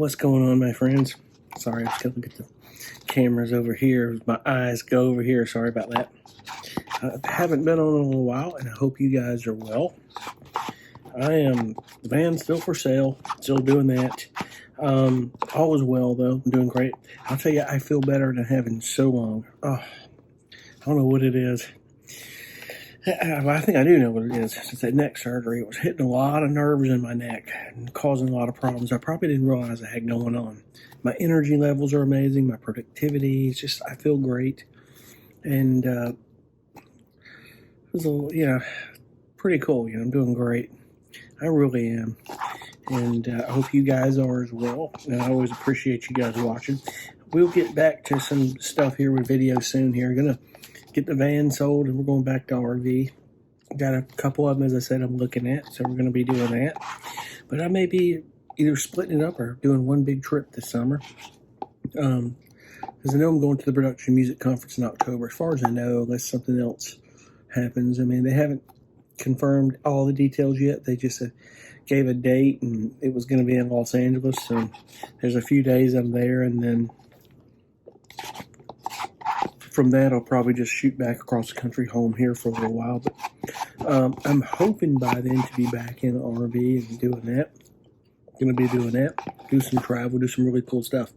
What's going on, my friends? Sorry, I just gotta look at the cameras over here. My eyes go over here. Sorry about that. I haven't been on in a little while, and I hope you guys are well. The van's still for sale. Still doing that. All is well, though. I'm doing great. I'll tell you, I feel better than having so long. Oh, I don't know what it is. I think I do know what it is. It's that neck surgery. It was hitting a lot of nerves in my neck and causing a lot of problems I probably didn't realize I had going on. My energy levels are amazing. My productivity is just, I feel great. And it was pretty cool. I'm doing great. I really am. And I hope you guys are as well. And I always appreciate you guys watching. We'll get back to some stuff here with videos soon here. Gonna get the van sold and we're going back to RV. Got a couple of them, as I said, I'm looking at, so we're going to be doing that. But I may be either splitting it up or doing one big trip this summer. Because I know I'm going to the Production Music Conference in October. As far as I know, unless something else happens. I mean, they haven't confirmed all the details yet. They just gave a date, and it was going to be in Los Angeles. So there's a few days I'm there, and then from that, I'll probably just shoot back across the country home here for a little while. But I'm hoping by then to be back in RV and doing that. Going to be doing that. Do some travel, do some really cool stuff.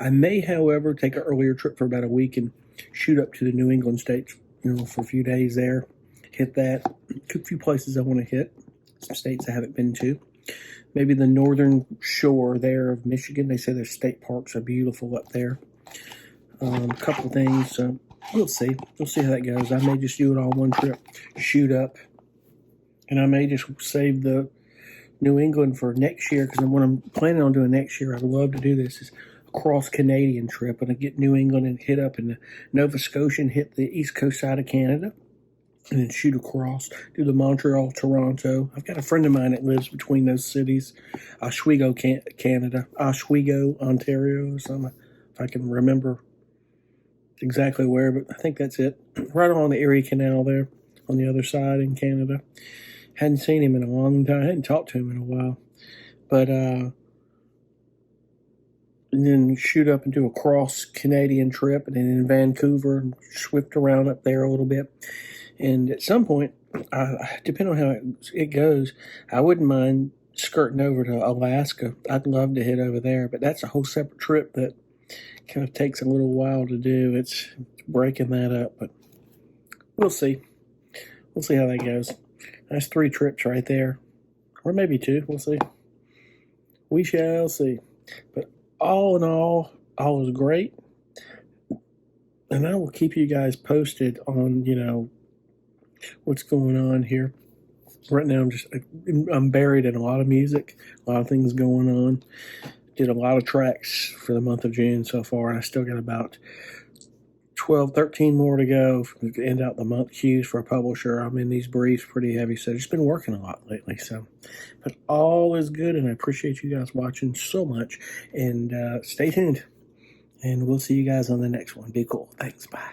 I may, however, take an earlier trip for about a week and shoot up to the New England states, for a few days there. Hit that. A few places I want to hit. Some states I haven't been to. Maybe the northern shore there of Michigan. They say their state parks are beautiful up there. A couple things, so we'll see. We'll see how that goes. I may just do it all one trip, shoot up, and I may just save the New England for next year, because what I'm planning on doing next year, I'd love to do this, is a cross-Canadian trip, and I get New England and hit up in Nova Scotia and hit the east coast side of Canada, and then shoot across, do the Montreal, Toronto. I've got a friend of mine that lives between those cities, Oswego, Canada, Oswego, Ontario, or something, if I can remember exactly where, but I think that's it. Right along the Erie Canal there on the other side in Canada. Hadn't seen him in a long time. I hadn't talked to him in a while. But and then shoot up and do a cross-Canadian trip, and then in Vancouver and swift around up there a little bit. And at some point, depending on how it goes, I wouldn't mind skirting over to Alaska. I'd love to hit over there, but that's a whole separate trip that kind of takes a little while to do. It's breaking that up, but we'll see. We'll see how that goes. That's 3 trips right there, or maybe 2. We'll see. We shall see. But all in all is great, and I will keep you guys posted on what's going on here. Right now, I'm buried in a lot of music, a lot of things going on. Did a lot of tracks for the month of June so far, and I still got about 13 more to go to end out the month cues for a publisher. I'm in these briefs pretty heavy, so I've just been working a lot lately. But all is good, and I appreciate you guys watching so much, and stay tuned, and we'll see you guys on the next one. Be cool. Thanks. Bye.